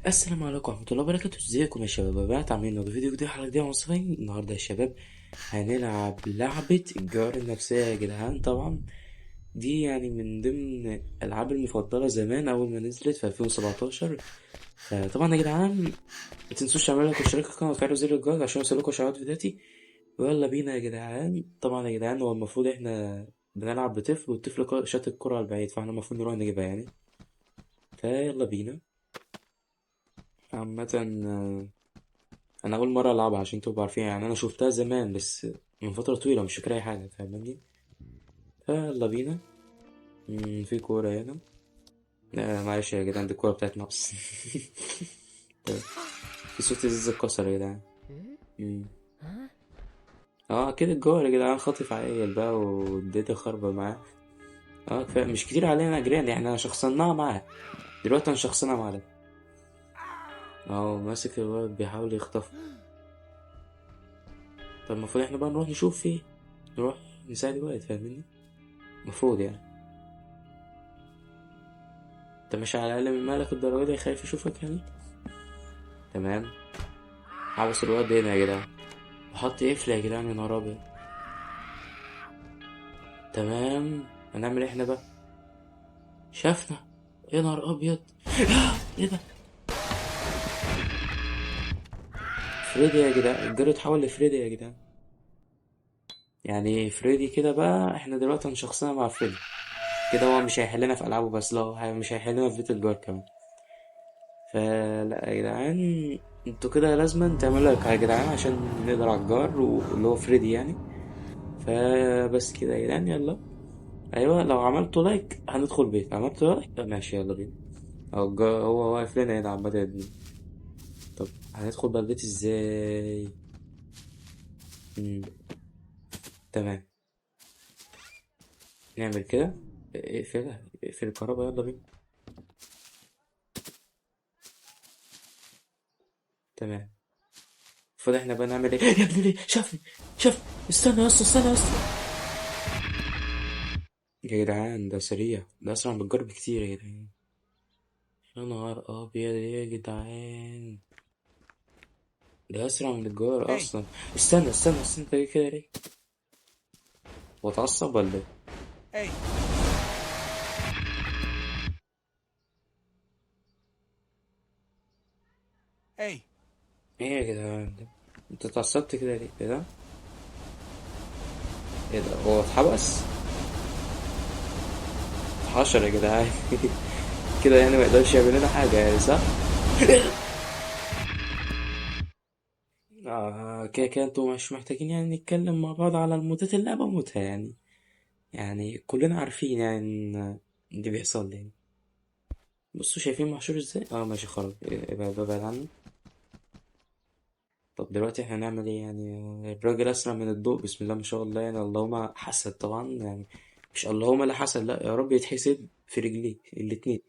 السلام عليكم ورحمة الله وبركاته. ازيكم يا شباب؟ عاملين النهارده فيديو جديد، حلقة جديدة مصريين. النهارده يا شباب هنلعب لعبة الجوار النفسية يا جدعان. طبعا دي يعني من ضمن الألعاب المفضلة زمان أول ما نزلت في 2017. طبعا يا جدعان متنسوش تعملوا لايك واشتراك في القناة وتفعلوا زر الجرس عشان يوصلكوا إشعارات فيديوهاتي. ويلا بينا يا جدعان. طبعا يا جدعان هو المفروض احنا بنلعب بطفل، والطفل شاط الكرة على البعيد، فاحنا المفروض نروح نجيبها يعني. فيلا بينا. عامة انا اول مره العبها عشان تبقوا عارفين، يعني انا شفتها زمان بس من فتره طويله، مش فاكر اي حاجه، فاهمني؟ فيلا بينا. في كوره هنا. معلش يا جدعان، دي الكوره بتاعت نقص. طيب، في صوت ازاز اتكسر يا جدعان. مم. اه كده الجوهر يا جدعان خاطف عيل بقى واديته خربة معاه. اه كفايه، مش كتير علينا جيران، احنا شخصناها معاه. دلوقتي هنشخصنها معاه. اه ماسك الولد بيحاول يخطفه. طب المفروض احنا بقى نروح نشوف فيه، نروح نساعد الولد، فاهمني؟ المفروض يعني. انت مش على الاقل من مالك الدرجه دي خايف يشوفك يعني؟ تمام. حبس الواد هنا يا جدعان، وحط قفل يا جدعان، يا نهار ابيض. تمام. هنعمل ايه احنا بقى؟ شافنا. يا نهار ابيض. ايه ده؟ فريدي يا جدعان، الجري اتحول لفريدي يا جدعان. يعني فريدي كده بقى، احنا دلوقتي هنشخصنا مع فريدي. كده هو مش هيحلنا في العابه بس، لا مش هيحلنا في بيت الجار كمان. فلا يا جدعان، انتوا كده لازم تعملوا لايك يا جدعان عشان نقدر على الجار واللي هو فريدي يعني. فبس كده يا جدعان، يلا. ايوه لو عملتوا لايك هندخل بيت، عملتوا لايك ماشي يلا بينا. هو واقف لنا هنا عمال يدني. طب هندخل بقى البيت ازاي؟ مم. تمام. نعمل كده. اقفلها، اقفل الكهرباء، يلا بينا. تمام. المفروض احنا بقى نعمل ايه؟ يا ابني ليه شافني؟ شافني. استنى يا اسطى، استنى يا اسطى. يا جدعان ده سريع، ده اسرع من الجرب كتير يا جدعان. يا نهار ابيض يا جدعان، ده اسرع من الجار Hey, اصلا. استنى استنى استنى، انت ليه كده ليه؟ هو اتعصب ولا ايه؟ hey, hey. ايه يا جدعان ده؟ انت اتعصبت كده ليه؟ ايه ده؟ ايه ده؟ هو اتحبس؟ اتحشر يا جدعان. كده يعني ما يقدرش يعمل لنا حاجة يعني، صح؟ كده كده انتوا مش محتاجين يعني نتكلم مع بعض على الموتات اللي انا بموتها يعني. يعني كلنا عارفين يعني ان اللي بيحصل لي يعني. بصوا شايفين محشور ازاي؟ ماشي خلاص، ابعد عنه. طب دلوقتي احنا هنعمل ايه يعني؟ الراجل اسرع من الضوء، بسم الله ما شاء الله يعني. اللهم حسد طبعا يعني، مش اللهم لا حسد، لا يا رب يتحسد في رجليه الاتنين.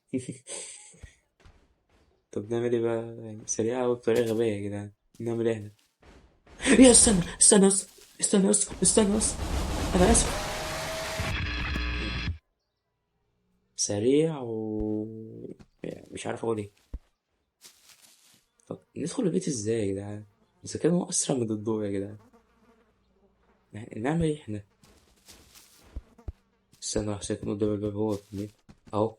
طب نعمل ايه بقى يعني؟ سريعة أوي بطريقة غبية يا جدعان. نعمل ايه احنا؟ يا استنى استنى استنى استنى استنى استنى استنى. انا اسف. سريع يعني مش عارف اقول ايه. طب ندخل البيت ازاي يا جدعان؟ اذا كان هو اسرع من الضوء يا جدعان، يعني نعمل ايه احنا؟ استنى واحد ساكن قدام الباب، هو اتنين اهو.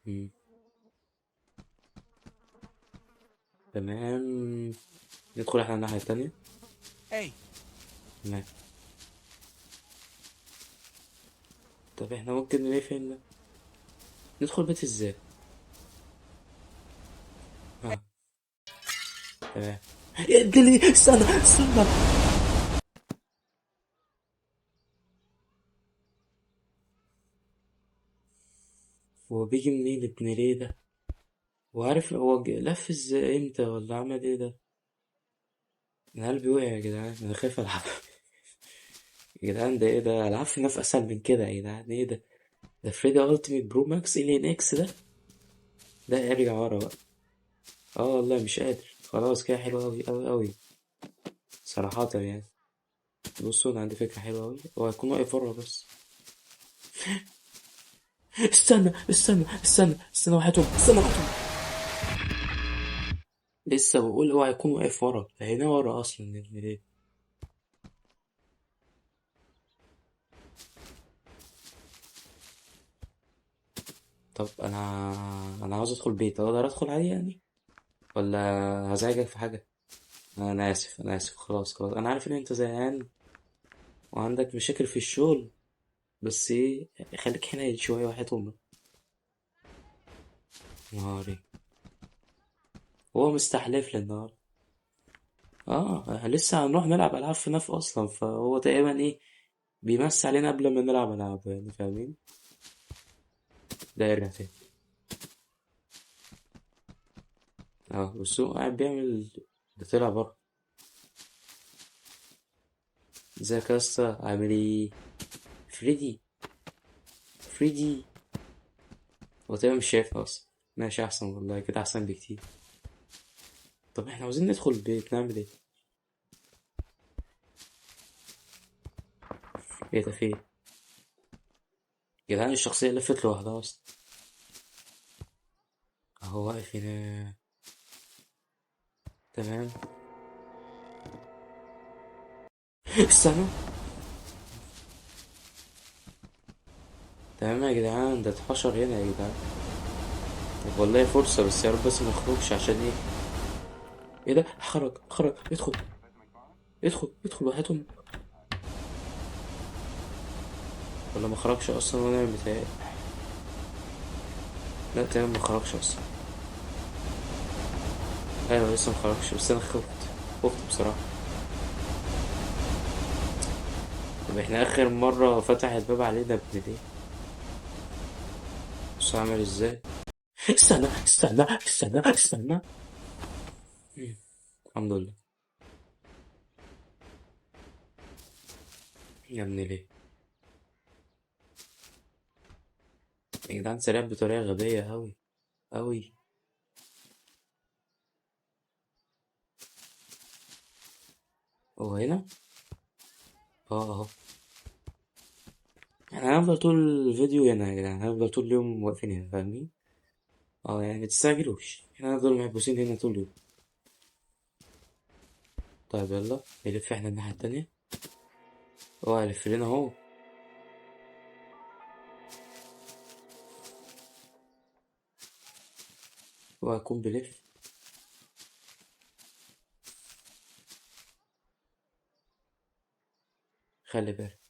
مم. تمام. ندخل احنا الناحية التانية. Hey, تمام. طب احنا ممكن نلاقي فين ده؟ ندخل البيت ازاي؟ اه تمام. يا ادلي، استنى استنى. هو بيجي منين ابن ليه ده؟ وعارف هو لف ازاي امتى ولا عمل ايه ده؟ انا قلبي وقع يا جدعان، انا خايف العب. يا جدعان ده ايه ده؟ العب في نفس اسهل من كده يا جدعان، ايه ده؟ ده فريدي التيميت برو ماكس الين اكس ده. ده ارجع ورا بقى. اه والله مش قادر، خلاص كده حلو اوي اوي اوي. صراحة يعني. بصوا انا عندي فكرة حلوة اوي، هو هيكون واقف ورا بس. استنى وحياتهم. لسه بقول هو هيكون واقف ورا، هنا ورا اصلا يا ابني ليه؟ طب انا عاوز ادخل بيت، اقدر ادخل عادي يعني ولا هزعجك في حاجة؟ انا اسف خلاص انا عارف ان انت زهقان وعندك مشاكل في الشغل، بس ايه، خليك حنين شوية وحياة امك. نهاري، هو مستحلف لي النهارده. اه لسه هنروح نلعب العاب في نف اصلا، فهو تقريبا ايه، بيمسي علينا قبل ما نلعب العاب يعني، فاهمين؟ ده يرجع تاني. اه بس هو قاعد بيعمل، ده طلع بره. ازيك يا اسطى، عامل ايه؟ فريدي، فريدي. هو تقريبا مش شايفنا اصلا. ماشي احسن والله، كده احسن بكتير. طب احنا عاوزين ندخل البيت، نعمل ايه؟ ايه ده، في ايه؟ يا جدعان الشخصية لفت لوحدها اصلا. اهو واقف هنا. تمام. استنى. تمام يا جدعان، ده اتحشر هنا يا جدعان. طب والله فرصة، بس يا رب بس ما يخرجش، عشان ايه؟ ايه ده، خرج، ادخل وحياتهم. ولا ما خرجش اصلا وانا متهيألي. لا تمام، ما خرجش اصلا. ايوه لسه ما خرجش، بس انا خفت بصراحة. طب احنا اخر مرة فتح الباب علينا ابن ليه؟ بص عامل ازاي. استنى. مم. الحمد لله. يا ابن ليه. يا جدعان سريع بطريقة غبية أوي أوي. هو هنا؟ اه اهو. احنا هنفضل طول الفيديو هنا يا جدعان، هنفضل طول اليوم واقفين هنا، فاهمين؟ اه يعني متستعجلوش، احنا هنفضل محبوسين هنا طول اليوم. طيب يلا نلف احنا الناحية التانية. هو هيلف لنا اهو. هو هيكون بيلف. خلي بالك.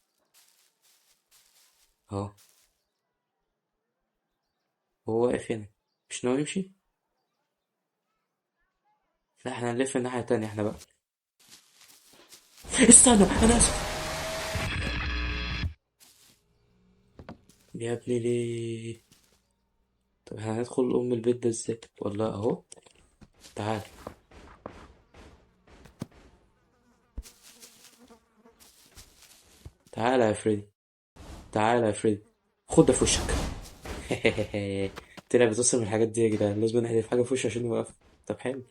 اهو. هو واقف هنا، مش ناوي يمشي. لا احنا هنلف الناحية التانية احنا بقى. استنى انا اسف. يا ابني ليه. طب احنا هندخل ام البيت ده ازاي، ولا اهو. تعال. تعال يا فريدي. تعال يا فريدي. خد ده في وشك. طلع بتصل من الحاجات دي يا جدعان، لازم نحذف حاجة في وشه عشان يوقف. طب حلو.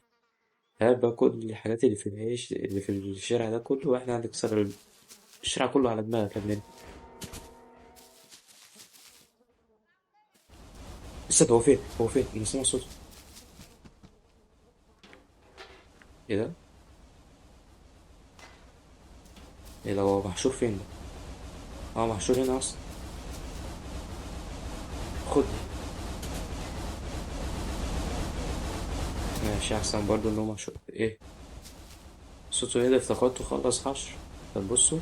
هات بقى كل الحاجات اللي في العيش اللي في الشارع ده كله، واحنا هنكسر الشارع كله على دماغك يا ابننا. لسه هو فين انا سامع صوته. ايه ده، ايه ده، هو محشور فين ده؟ اه محشور هنا اصلا. خد دي. ماشي احسن برضو ان هو محشور ايه. صوته ايه ده، افتكرته خلص حشر. طب بصوا،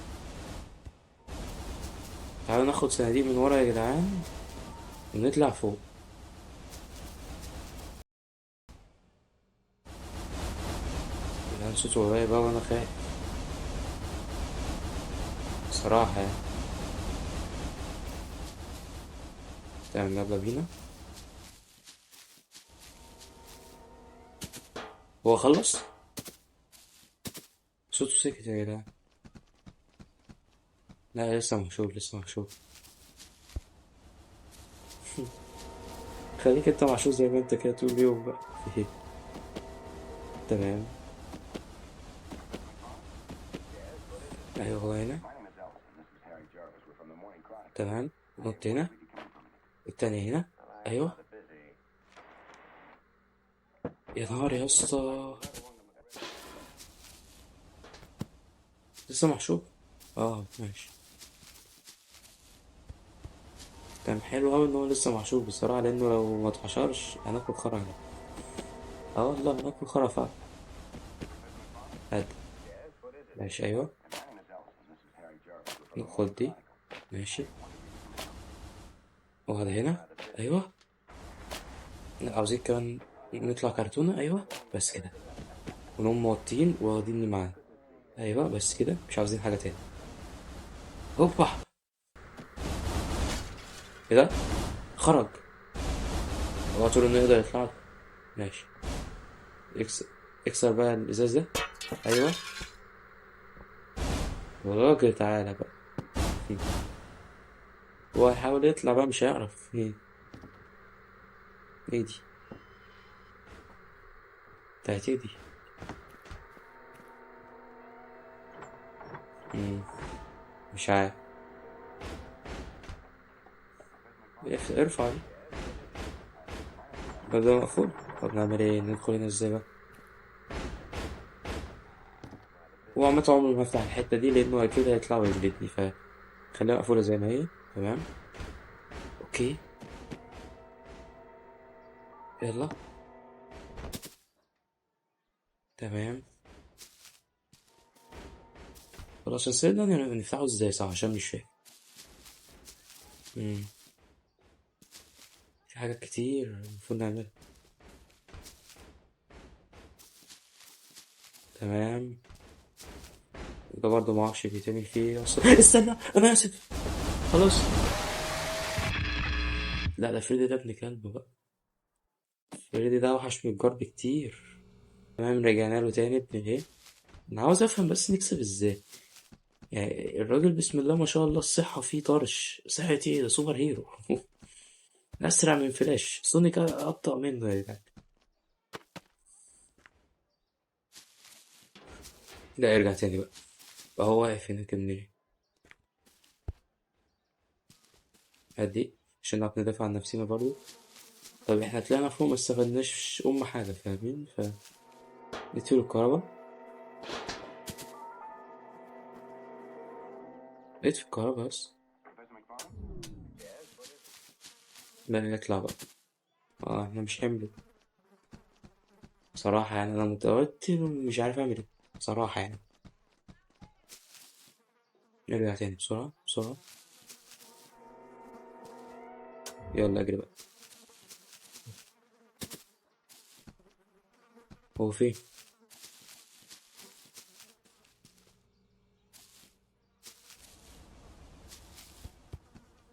تعالوا ناخد صناديق من ورا يا جدعان ونطلع فوق. يا جدعان صوته قريب اوي، وانا خايف صراحة يعني. تمام يلا بينا. هو خلص. صوته سكت يا جدعان. لا لسه محشور. خليك انت محشور زي ما انت كده طول اليوم بقى. تمام. ايوه هو هنا. تمام، نط هنا. التاني هنا. ايوه. يا نهار يا اسطى. لسه محشور. اه ماشي. كان حلو اوي ان هو لسه محشور بصراحة، لانه لو ما اتحشرش هناكل خرا هنا. اه والله هناكل خرا فعلا. هات. ماشي ايوه. خد دي. ماشي. وهذا هنا. ايوه. لا، عاوزين كمان نطلع كرتونة. ايوه بس كده. ونقوم موطين واخديني معانا. ايوه بس كده، مش عاوزين حاجة تاني. هوبا. ايه ده؟ خرج. هو طول انه يقدر يطلع له. ماشي. اكسر. اكسر بقى الازاز ده. ايوه. والراجل تعالى بقى. هو هيحاول يطلع بقى، مش هيعرف. ايه؟ ايه دي؟ بتاعت ايه دي؟ مم. مش عارف. ارفع دي. الباب ده مقفول. طب نعمل ايه؟ ندخل هنا ازاي بقى؟ هو عامة عمري ما هفتح الحتة دي، لأنه أكيد هيطلع ويجلدني، فخليها مقفولة زي ما هي. تمام. اوكي. يلا. تمام. خلاص السيد ده نفتحه ازاي صح؟ عشان مش فاهم. مم. في حاجات كتير المفروض نعملها. تمام. ده برضه معرفش بيتعمل فيه ايه اصلا. استنى انا اسف. خلاص. لا ده فريدي ده ابن كلب بقى. فريدي ده اوحش من الجار بكتير. تمام، رجعنا له تاني ابن ايه. انا عاوز افهم بس نكسب ازاي. يعني الراجل بسم الله ما شاء الله الصحة فيه طرش. صحة ايه؟ ده سوبر هيرو. اسرع من فلاش. سونيك ابطأ منه يا جدعان. لا ارجع تاني بقى. هو واقف هناك منين؟ هدي عشان نعرف ندافع عن نفسنا برضو. طب احنا طلعنا فوق ما استفدناش حاجة، فاهمين؟ نطير الكهرباء. اطفي الكهرباء بس. لا نطلع بقى. اه احنا مش حمل. بصراحة يعني انا متوتر ومش عارف اعمل ايه. بصراحة يعني. نرجع تاني بسرعة بسرعة. يلا اجري بقى. هو فين؟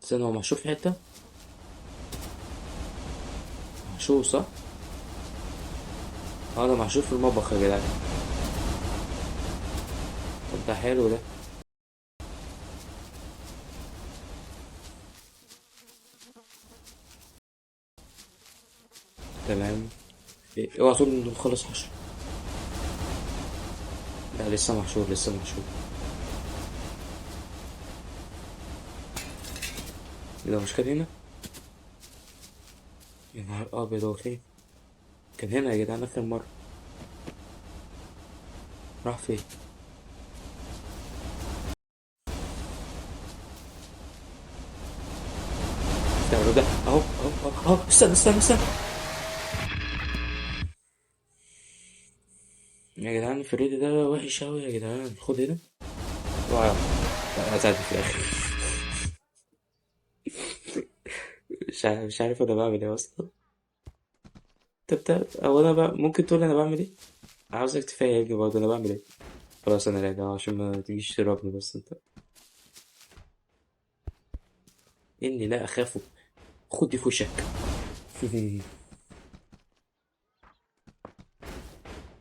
استنى، هو محشور في حتة. محشور صح؟ اه ده محشور في المطبخ يا جدعان. طب ده حلو ده. تمام. اوعى تقول انه خلص حشر. لا لسه محشور لسه محشور. ايه ده؟ مش كان هنا؟ يا نهار ابيض، هو فين؟ كان هنا يا جدعان اخر مرة. راح فين؟ استنى ده اهو اهو اهو اهو. استنى استنى استنى. يا جدعان فريدي ده وحش اوي يا جدعان. خد هنا. واو. لا هتعدي في الاخر. مش عارف انا بعمل ايه اصلا. او انا بقى ممكن تقول انا بعمل ايه. عاوزك تفهمني برضه انا بعمل ايه. خلاص انا راجع عشان ما تجيش تضربني بس انت. اني لا اخاف. خد دي في وشك.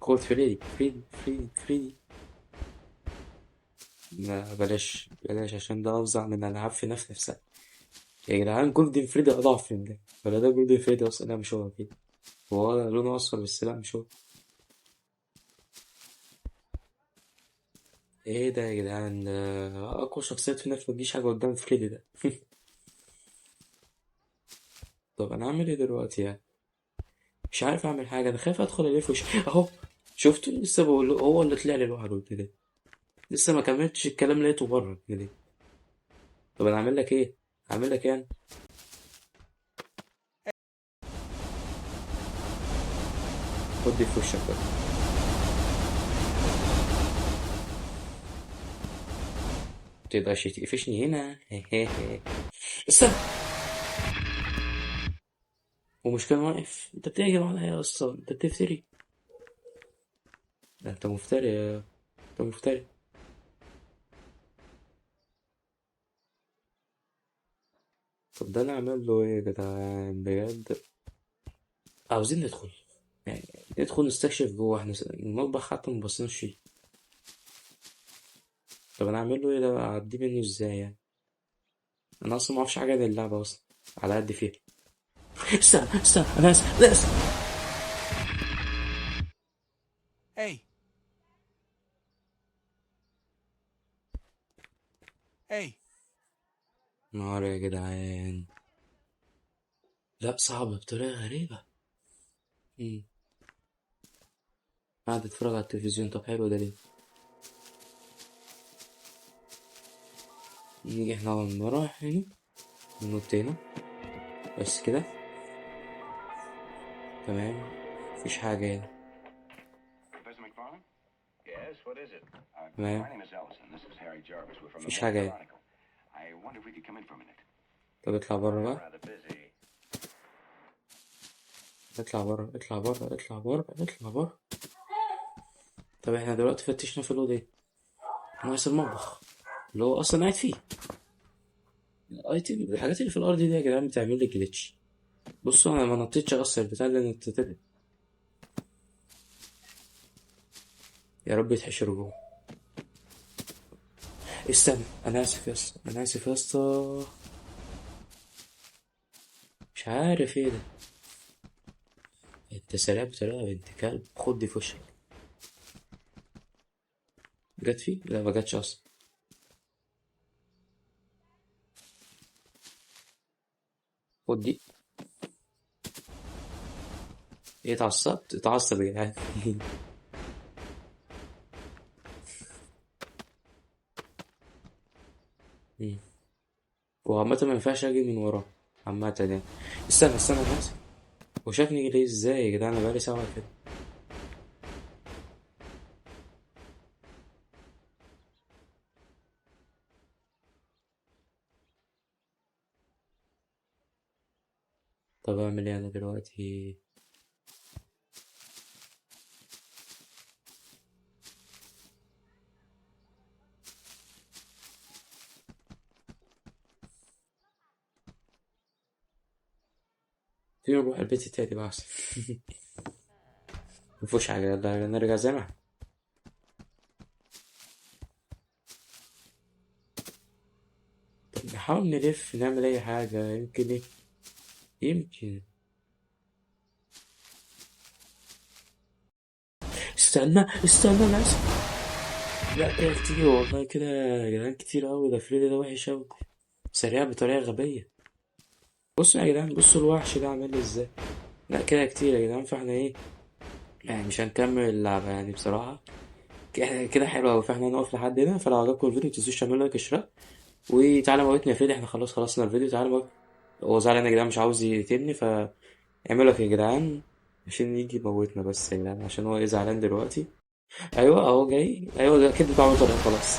خد فريدي فريدي فريدي فريدي. لا بلاش بلاش عشان ده افظع من العاب في نفسها. يا جدعان جولدن فريدي اضعف من ده. ولا ده جولدن فريدي اصلا؟ لا مش هو اكيد. هو لونه اصفر بس لا مش هو. ايه ده يا جدعان؟ ده اقوى شخصيات في نفس، متجيش حاجه قدام فريدي ده. طب انا اعمل ايه دلوقتي يعني؟ مش عارف اعمل حاجه، انا خايف ادخل الف وش اهو. شفته لسه بقول له، هو اللي طلع لي لوحده كده. لسه ما كملتش الكلام لقيته بره كده. طب انا اعمل لك ايه؟ اعمل لك يعني؟ خد دي في وشك بقى. متقدرش تقفشني هنا. استنى. ومش كان واقف؟ انت بتهجم عليا اصلا، انت بتفتري. ده انت مفتري انت مفتري. طب ده انا اعمل له ايه يا جدعان بجد؟ عاوزين ندخل يعني، ندخل نستكشف جوه. احنا المطبخ حتى مبصناش فيه. طب انا اعمل له ايه ده بقى؟ اعديه منه ازاي يعني؟ انا اصلا ما اعرفش حاجه عن اللعبه اصلا، على قد فيها. استنى استنى، انا اسف، لا اسف. Hey, hey, نار يا جدعان. لا صعب بطريقه غريبه. مم. قاعد اتفرج على التلفزيون، طب حلو ده ليه؟ نيجي احنا نروح هنا، ننط هنا، بس كده. تمام. مفيش حاجه هنا. Professor McFarland? Yes, what is it? تمام. My name is Ellison. This is Harry Jarvis. We're from the مفيش Boston حاجه هنا. Chronicle. I wonder if we could come in for a minute. طب اطلع بره I'm بقى. rather busy. اطلع بره، اطلع بره، اطلع بره، اطلع بره. طب احنا دلوقتي فتشنا في الأوضة ايه؟ ناقص المطبخ اللي هو أصلا قاعد فيه. الايتم، الحاجات اللي في الأرض دي يا جدعان بتعمل لي جليتش. بصوا أنا ما نطيتش أصلا البتاع اللي نطيت. يا رب يتحشروا جوه. استنى، أنا آسف يا اسطى، أنا آسف يا اسطى. مش عارف ايه ده. انت سريع بطريقة بنت كلب، خد دي في وشك. جت فيه؟ لا ما جاتش أصلا. خد دي. ايه اتعصبت؟ اتعصب يا جدعان. مم. وعامة ما ينفعش أجي من وراه. عامة يعني. استنى استنى، أنا آسف. وشافني ليه ازاي يا جدعان؟ انا بقالي ساعة كده. طب اعمل ايه انا دلوقتي؟ في نروح البيت التاني بقى احسن. مفيهوش حاجة، يلا نرجع زي ما احنا. طب نحاول نلف نعمل اي حاجة، يمكن ايه، يمكن. استنى استنى، انا اسف. لا كده كتير والله، كده يا جدعان كتير اوي، ده فريدي ده وحش اوي. سريع بطريقة غبية. بصوا يا جدعان، بصوا الوحش ده عامل لي ازاي. لا كده كتير يا جدعان، فاحنا ايه يعني؟ مش هنكمل اللعبة يعني بصراحة. كده حلو أوي، فاحنا هنقف لحد هنا. فلو عجبكم الفيديو متنسوش تعملوا لايك اشتراك. وتعالى موتني يا فادي، احنا خلاص خلصنا الفيديو، تعالى موت. هو زعلان يا جدعان، مش عاوز يقتلني، فاعملوا لك يا جدعان عشان يجي يموتنا بس يا جدعان، عشان هو ايه زعلان دلوقتي. ايوه اهو جاي، ايوه ده كده، بعمل طريقة خلاص.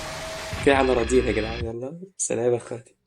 كده احنا راضيين يا جدعان، يلا سلام يا اخواتي.